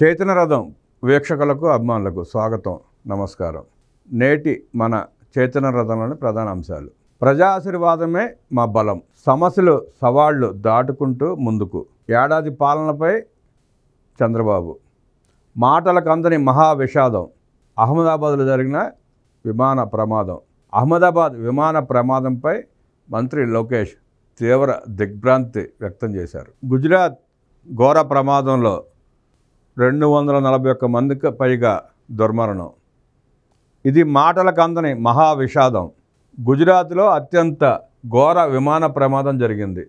చైతన్య రథం వీక్షకులకు అభిమానులకు స్వాగతం, నమస్కారం. నేటి మన చైతన్య రథంలోని ప్రధాన అంశాలు. ప్రజాశీర్వాదమే మా బలం, సమస్యలు సవాళ్లు దాటుకుంటూ ముందుకు, ఏడాది పాలనపై చంద్రబాబు, మాటలకు అందని మహా విషాదం, అహ్మదాబాద్లో జరిగిన విమాన ప్రమాదం. అహ్మదాబాద్ విమాన ప్రమాదంపై మంత్రి లోకేష్ తీవ్ర దిగ్భ్రాంతి వ్యక్తం చేశారు. గుజరాత్ ఘోర ప్రమాదంలో 241 మందికి పైగా దుర్మరణం. ఇది మాటలకు అందని మహా విషాదం. గుజరాత్లో అత్యంత ఘోర విమాన ప్రమాదం జరిగింది.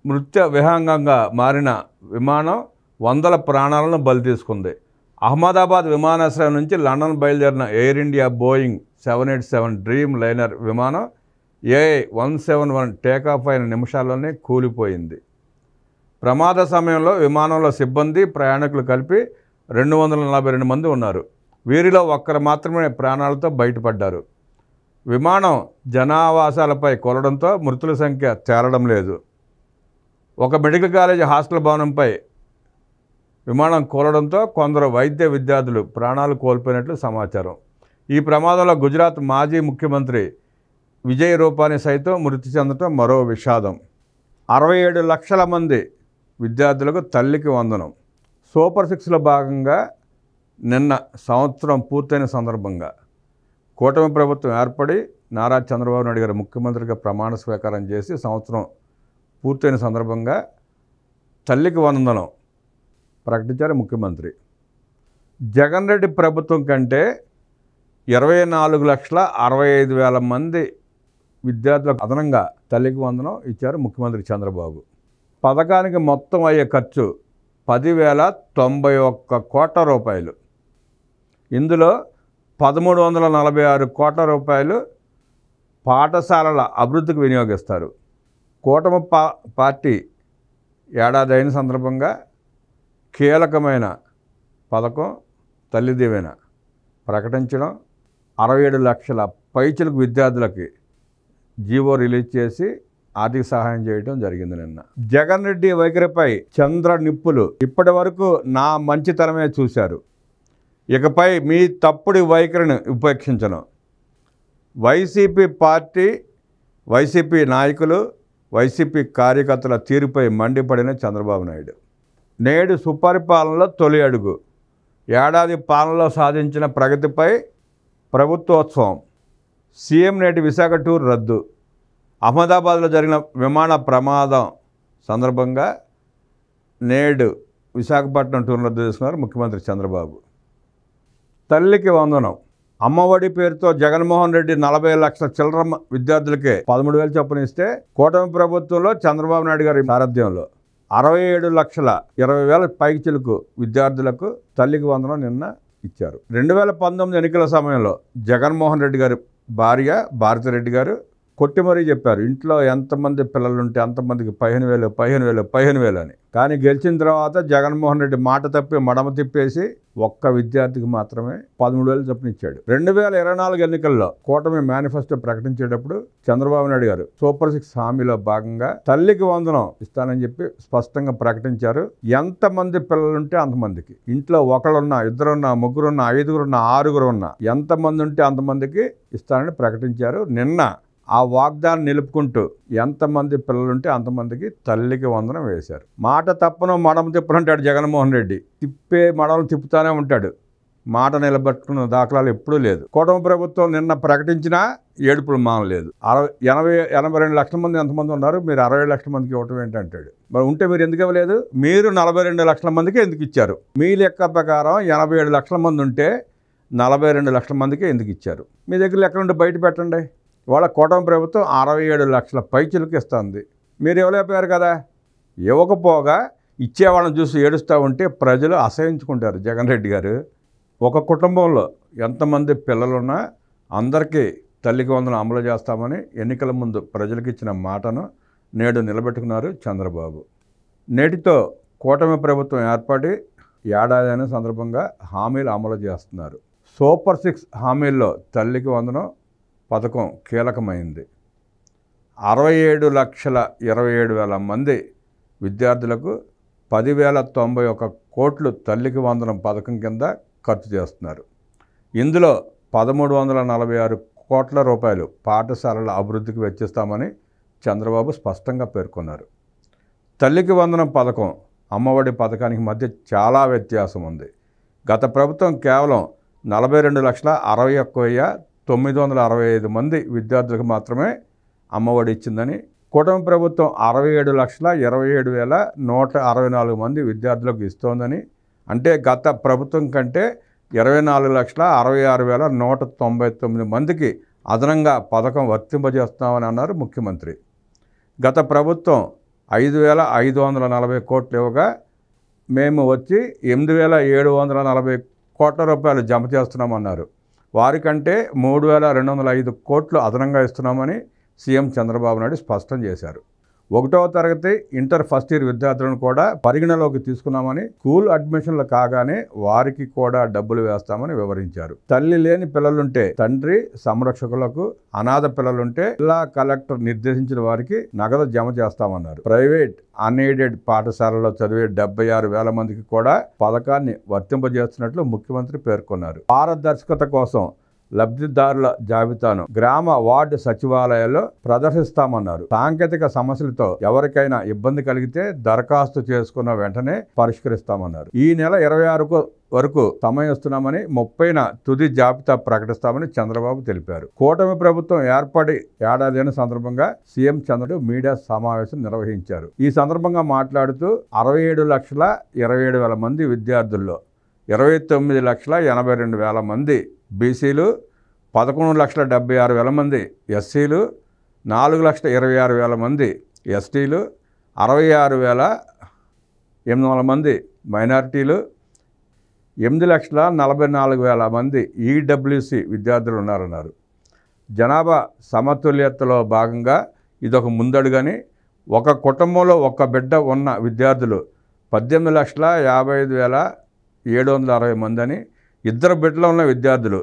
మృత్యు విహంగంగా మారిన విమానం వందల ప్రాణాలను బలి తీసుకుంది. అహ్మదాబాద్ విమానాశ్రయం నుంచి లండన్ బయలుదేరిన air India Boeing 787 dream liner విమానం AI-171 టేకాఫ్ అయిన నిమిషాల్లోనే కూలిపోయింది. ప్రమాద సమయంలో విమానంలో సిబ్బంది, ప్రయాణికులు కలిపి 242 మంది ఉన్నారు. వీరిలో ఒక్కరు మాత్రమే ప్రాణాలతో బయటపడ్డారు. విమానం జనావాసాలపై కూలడంతో మృతుల సంఖ్య తేలడం లేదు. ఒక మెడికల్ కాలేజీ హాస్టల్ భవనంపై విమానం కూలడంతో కొందరు వైద్య విద్యార్థులు ప్రాణాలు కోల్పోయినట్లు సమాచారం. ఈ ప్రమాదంలో గుజరాత్ మాజీ ముఖ్యమంత్రి విజయ్ రూపానీ సైతం మృతి చెందడం మరో విషాదం. 67 లక్షల మంది విద్యార్థులకు తల్లికి వందనం. సూపర్ 6లో భాగంగా నిన్న సంవత్సరం పూర్తయిన సందర్భంగా కూటమి ప్రభుత్వం ఏర్పడి నారా చంద్రబాబు నాయుడు గారు ముఖ్యమంత్రిగా ప్రమాణ స్వీకారం చేసి సంవత్సరం పూర్తయిన సందర్భంగా తల్లికి వందనం ప్రకటించారు ముఖ్యమంత్రి. జగన్ రెడ్డి ప్రభుత్వం కంటే 24,65,000 మంది విద్యార్థులకు అదనంగా తల్లికి వందనం ఇచ్చారు ముఖ్యమంత్రి చంద్రబాబు. పథకానికి మొత్తం అయ్యే ఖర్చు 10,091 కోట్ల రూపాయలు. ఇందులో 1,346 కోట్ల రూపాయలు పాఠశాలల అభివృద్ధికి వినియోగిస్తారు. కూటమి పార్టీ ఏడాది అయిన సందర్భంగా కీలకమైన పథకం తల్లి దీవెన ప్రకటించడం, 67 లక్షల పైచిలకు విద్యార్థులకి జీవో రిలీజ్ చేసి ఆర్థిక సహాయం చేయడం జరిగింది. నిన్న జగన్ రెడ్డి వైఖరిపై చంద్ర నిప్పులు, ఇప్పటి వరకు నా మంచితనమే చూశారు, ఇకపై మీ తప్పుడు వైఖరిని ఉపేక్షించను. వైసీపీ పార్టీ, వైసీపీ నాయకులు, వైసీపీ కార్యకర్తల తీరుపై మండిపడిన చంద్రబాబు నాయుడు. నేడు సుపరిపాలనలో తొలి అడుగు, ఏడాది పాలనలో సాధించిన ప్రగతిపై ప్రభుత్వోత్సవం. సీఎం నేటి విశాఖ టూర్ రద్దు. అహ్మదాబాద్లో జరిగిన విమాన ప్రమాదం సందర్భంగా నేడు విశాఖపట్నం టూర్ రద్దు చేసుకున్నారు ముఖ్యమంత్రి చంద్రబాబు. తల్లికి వందనం. అమ్మఒడి పేరుతో జగన్మోహన్ రెడ్డి 40 లక్షల చిల్లర విద్యార్థులకే 13,000 చొప్పున ఇస్తే, కూటమి ప్రభుత్వంలో చంద్రబాబు నాయుడు గారి సారథ్యంలో 67,20,000 పైకి చిలుకు విద్యార్థులకు తల్లికి వందనం నిన్న ఇచ్చారు. 2019 ఎన్నికల సమయంలో జగన్మోహన్ రెడ్డి గారి భార్య భారతిరెడ్డి గారు కొట్టి మరీ చెప్పారు, ఇంట్లో ఎంతమంది పిల్లలుంటే అంతమందికి 15,000 అని. కానీ గెలిచిన తర్వాత జగన్మోహన్ రెడ్డి మాట తప్పి మడమ తిప్పేసి ఒక్క విద్యార్థికి మాత్రమే 13,000 చొప్పున ఇచ్చాడు. 2024 ఎన్నికల్లో కూటమి మేనిఫెస్టో ప్రకటించేటప్పుడు చంద్రబాబు నాయుడు గారు సూపర్ 6 హామీలో భాగంగా తల్లికి వందనం ఇస్తానని చెప్పి స్పష్టంగా ప్రకటించారు. ఎంతమంది పిల్లలుంటే అంతమందికి, ఇంట్లో ఒకళ్ళున్నా, ఇద్దరున్నా, ముగ్గురున్నా, 5గురున్నా, 6గురున్నా, ఎంతమంది ఉంటే అంతమందికి ఇస్తానని ప్రకటించారు. నిన్న ఆ వాగ్దానం నిలుపుకుంటూ ఎంతమంది పిల్లలుంటే అంతమందికి తల్లికి వందనం వేశారు. మాట తప్పను మడమ తిప్పనంటాడు జగన్మోహన్ రెడ్డి, తిప్పే మడమలు తిప్పుతూనే ఉంటాడు. మాట నిలబెట్టుకున్న దాఖలాలు ఎప్పుడూ లేదు. కూటమి ప్రభుత్వం నిన్న ప్రకటించినా ఏడుపులు మానలేదు. 82 లక్షల మంది ఎంతమంది ఉన్నారు, మీరు 67 లక్షల మందికి ఇవ్వటం ఏంటంటాడు. మరి ఉంటే మీరు ఎందుకు ఇవ్వలేదు? మీరు 42 లక్షల మందికి ఎందుకు ఇచ్చారు? మీ లెక్క ప్రకారం 87 లక్షల మంది ఉంటే 42 లక్షల మందికి ఎందుకు ఇచ్చారు? మీ దగ్గర లెక్క నుండి బయట పెట్టండి. వాళ్ళ కూటమి ప్రభుత్వం 67 లక్షల పైచిలకు ఇస్తుంది, మీరు ఇవ్వలేకపోయారు కదా. ఇవ్వకపోగా ఇచ్చేవాళ్ళని చూసి ఏడుస్తూ ఉంటే ప్రజలు అసహించుకుంటారు. జగన్ రెడ్డి గారు ఒక కుటుంబంలో ఎంతమంది పిల్లలున్నా అందరికీ తల్లికి వందనం అమలు చేస్తామని ఎన్నికల ముందు ప్రజలకు ఇచ్చిన మాటను నేడు నిలబెట్టుకున్నారు చంద్రబాబు. నేటితో కూటమి ప్రభుత్వం ఏర్పడి ఏడాది అయిన సందర్భంగా హామీలు అమలు చేస్తున్నారు. సూపర్ 6 హామీల్లో తల్లికి వందనం పథకం కీలకమైంది. 67,27,000 మంది విద్యార్థులకు 10,091 కోట్లు తల్లికి వందనం పథకం కింద ఖర్చు చేస్తున్నారు. ఇందులో 1,346 కోట్ల రూపాయలు పాఠశాలల అభివృద్ధికి వెచ్చిస్తామని చంద్రబాబు స్పష్టంగా పేర్కొన్నారు. తల్లికి వందనం పథకం, అమ్మఒడి పథకానికి మధ్య చాలా వ్యత్యాసం ఉంది. గత ప్రభుత్వం కేవలం 42,61,965 మంది విద్యార్థులకు మాత్రమే అమ్మఒడి ఇచ్చిందని, కూటమి ప్రభుత్వం 67,27,164 మంది విద్యార్థులకు ఇస్తోందని, అంటే గత ప్రభుత్వం కంటే 24,66,199 మందికి అదనంగా పథకం వర్తింపజేస్తున్నామని అన్నారు ముఖ్యమంత్రి. గత ప్రభుత్వం 5,540 కోట్లు ఇవ్వగా మేము వచ్చి 8,740 కోట్ల రూపాయలు జమ చేస్తున్నామన్నారు. వారికంటే 3,205 కోట్లు అదనంగా ఇస్తున్నామని సీఎం చంద్రబాబు నాయుడు స్పష్టం చేశారు. 1వ తరగతి ఇంటర్ ఫస్ట్ ఇయర్ విద్యార్థులను కూడా పరిగణలోకి తీసుకున్నామని, స్కూల్ అడ్మిషన్లు కాగానే వారికి కూడా డబ్బులు వేస్తామని వివరించారు. తల్లి లేని పిల్లలుంటే తండ్రి సంరక్షకులకు, అనాథ పిల్లలుంటే జిల్లా కలెక్టర్ నిర్దేశించిన వారికి నగదు జమ చేస్తామన్నారు. ప్రైవేట్ అన్ఎయిడెడ్ పాఠశాలలో చదివే 76,000 మందికి కూడా పథకాన్ని వర్తింపజేస్తున్నట్లు ముఖ్యమంత్రి పేర్కొన్నారు. పారదర్శకత కోసం లబ్ధిదారుల జాబితాను గ్రామ వార్డు సచివాలయాల్లో ప్రదర్శిస్తామన్నారు. సాంకేతిక సమస్యలతో ఎవరికైనా ఇబ్బంది కలిగితే దరఖాస్తు చేసుకున్న వెంటనే పరిష్కరిస్తామన్నారు. ఈ నెల 26 వరకు సమయం ఇస్తున్నామని, 30న తుది జాబితా ప్రకటిస్తామని చంద్రబాబు తెలిపారు. కూటమి ప్రభుత్వం ఏర్పడి ఏడాది సందర్భంగా సీఎం చంద్రబాబు మీడియా సమావేశం నిర్వహించారు. ఈ సందర్భంగా మాట్లాడుతూ 67,27,000 మంది విద్యార్థుల్లో 29,82,000 మంది బీసీలు, 11,76,000 మంది ఎస్సీలు, 4,26,000 మంది ఎస్టీలు, 66,800 మంది మైనారిటీలు, 8,44,000 మంది ఈడబ్ల్యూసీ విద్యార్థులు ఉన్నారన్నారు. జనాభా సమతుల్యతలో భాగంగా ఇదొక ముందడుగని, ఒక కుటుంబంలో ఒక బిడ్డ ఉన్న విద్యార్థులు 18,55,760 మంది అని, ఇద్దరు బిడ్డలు ఉన్న విద్యార్థులు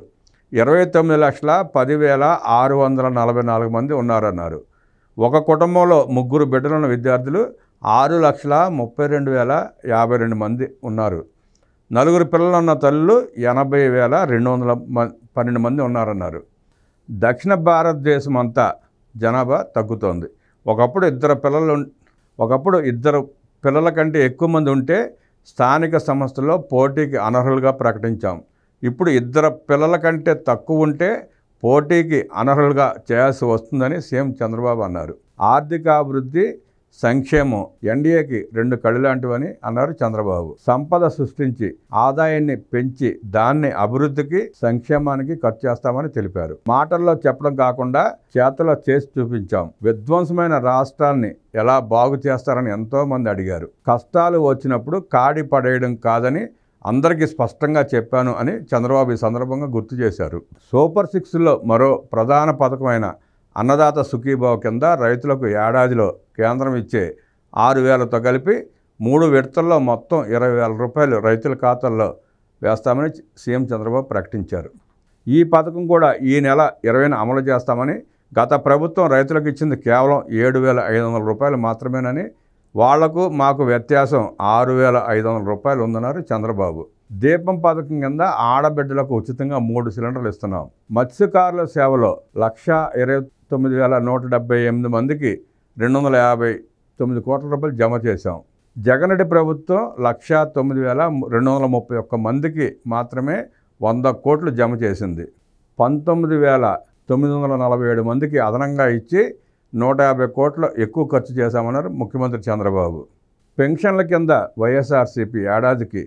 29,10,644 మంది ఉన్నారన్నారు. ఒక కుటుంబంలో ముగ్గురు బిడ్డలున్న విద్యార్థులు 6,32,052 మంది ఉన్నారు. నలుగురు పిల్లలున్న తల్లులు 80,212 మంది ఉన్నారన్నారు. దక్షిణ భారతదేశం అంతా జనాభా తగ్గుతోంది. ఒకప్పుడు ఇద్దరు పిల్లల కంటే ఎక్కువ మంది ఉంటే స్థానిక సంస్థల్లో పోటీకి అనర్హులుగా ప్రకటించాం. ఇప్పుడు ఇద్దరు పిల్లల కంటే తక్కువ ఉంటే పోటీకి అనర్హులుగా చేయాల్సి వస్తుందని సీఎం చంద్రబాబు అన్నారు. ఆర్థికాభివృద్ధి, సంక్షేమం ఎన్డీఏకి 2 కళ్ళు లాంటివని అన్నారు చంద్రబాబు. సంపద సృష్టించి ఆదాయాన్ని పెంచి దాన్ని అభివృద్ధికి, సంక్షేమానికి ఖర్చు చేస్తామని తెలిపారు. మాటల్లో చెప్పడం కాకుండా చేతల్లో చేసి చూపించాం. విధ్వంసమైన రాష్ట్రాన్ని ఎలా బాగు చేస్తారని ఎంతోమంది అడిగారు. కష్టాలు వచ్చినప్పుడు కాడి పడేయడం కాదని అందరికీ స్పష్టంగా చెప్పాను అని చంద్రబాబు ఈ సందర్భంగా గుర్తు చేశారు. సూపర్ 6లో మరో ప్రధాన పథకమైన అన్నదాత సుఖీభావ కింద రైతులకు ఏడాదిలో కేంద్రం ఇచ్చే 6,000తో కలిపి 3 విడతల్లో మొత్తం 20,000 రూపాయలు రైతుల ఖాతాల్లో వేస్తామని సీఎం చంద్రబాబు ప్రకటించారు. ఈ పథకం కూడా ఈ నెల 20న అమలు చేస్తామని, గత ప్రభుత్వం రైతులకు ఇచ్చింది కేవలం 7,500 రూపాయలు మాత్రమేనని, వాళ్లకు మాకు వ్యత్యాసం 6,500 రూపాయలు ఉందన్నారు చంద్రబాబు. దీపం పథకం కింద ఆడబిడ్డలకు ఉచితంగా 3 సిలిండర్లు ఇస్తున్నాం. మత్స్యకారుల సేవలో 1,29,178 మందికి 259 కోట్ల రూపాయలు జమ చేశాం. జగన్ ప్రభుత్వం 1,09,231 మందికి మాత్రమే 100 కోట్లు జమ చేసింది. 19,947 మందికి అదనంగా ఇచ్చి 150 కోట్లు ఎక్కువ ఖర్చు చేశామన్నారు ముఖ్యమంత్రి చంద్రబాబు. పెన్షన్ల కింద వైఎస్ఆర్సీపీ ఏడాదికి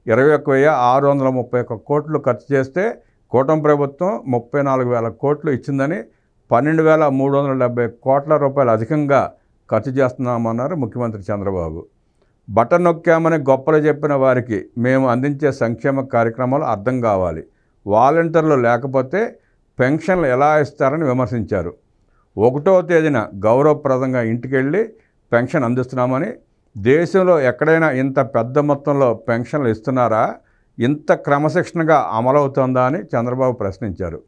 21,631 కోట్లు ఖర్చు చేస్తే కూటమి ప్రభుత్వం 34,000 కోట్లు ఇచ్చిందని, 12,370 కోట్ల రూపాయలు అధికంగా ఖర్చు చేస్తున్నామన్నారు ముఖ్యమంత్రి చంద్రబాబు. బటన్ నొక్కామని గొప్పలు చెప్పిన వారికి మేము అందించే సంక్షేమ కార్యక్రమాలు అర్థం కావాలి. వాలంటీర్లు లేకపోతే పెన్షన్లు ఎలా ఇస్తారని విమర్శించారు. 1వ తేదీన గౌరవప్రదంగా ఇంటికెళ్ళి పెన్షన్ అందిస్తున్నామని, దేశంలో ఎక్కడైనా ఇంత పెద్ద మొత్తంలో పెన్షన్లు ఇస్తున్నారా, ఇంత క్రమశిక్షణగా అమలవుతుందా అని చంద్రబాబు ప్రశ్నించారు.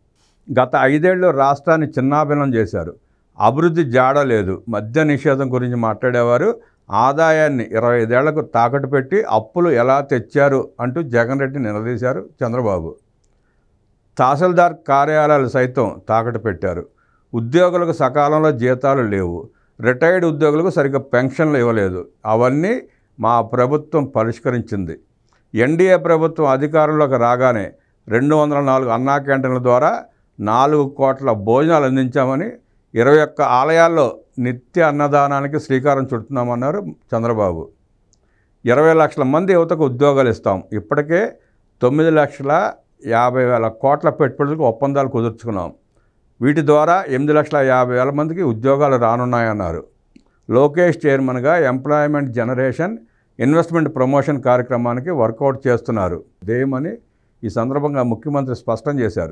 గత 5 ఏళ్ళు రాష్ట్రాన్ని చిన్నాభిన్నం చేశారు. అభివృద్ధి జాడ లేదు. మద్య నిషేధం గురించి మాట్లాడేవారు, ఆదాయాన్ని 25 ఏళ్లకు తాకట్టు పెట్టి అప్పులు ఎలా తెచ్చారు అంటూ జగన్ రెడ్డి నిలదీశారు చంద్రబాబు. తహసీల్దార్ కార్యాలయాలు సైతం తాకట్టు పెట్టారు. ఉద్యోగులకు సకాలంలో జీతాలు లేవు. రిటైర్డ్ ఉద్యోగులకు సరిగ్గా పెన్షన్లు ఇవ్వలేదు. అవన్నీ మా ప్రభుత్వం పరిష్కరించింది. ఎన్డీఏ ప్రభుత్వం అధికారంలోకి రాగానే 204 అన్నా క్యాంటీన్ల ద్వారా 4 కోట్ల భోజనాలు అందించామని 21 ఆలయాల్లో నిత్య అన్నదానానికి శ్రీకారం చుడుతున్నామన్నారు చంద్రబాబు. 20 లక్షల మంది యువతకు ఉద్యోగాలు ఇస్తాం. ఇప్పటికే 9,50,000 కోట్ల పెట్టుబడులకు ఒప్పందాలు కుదుర్చుకున్నాం. వీటి ద్వారా 8,50,000 మందికి ఉద్యోగాలు రానున్నాయన్నారు. లోకేష్ చైర్మన్గా ఎంప్లాయ్మెంట్ జనరేషన్ ఇన్వెస్ట్మెంట్ ప్రమోషన్ కార్యక్రమానికి వర్కౌట్ చేస్తున్నారు. ఇదేమని ఈ సందర్భంగా ముఖ్యమంత్రి స్పష్టం చేశారు.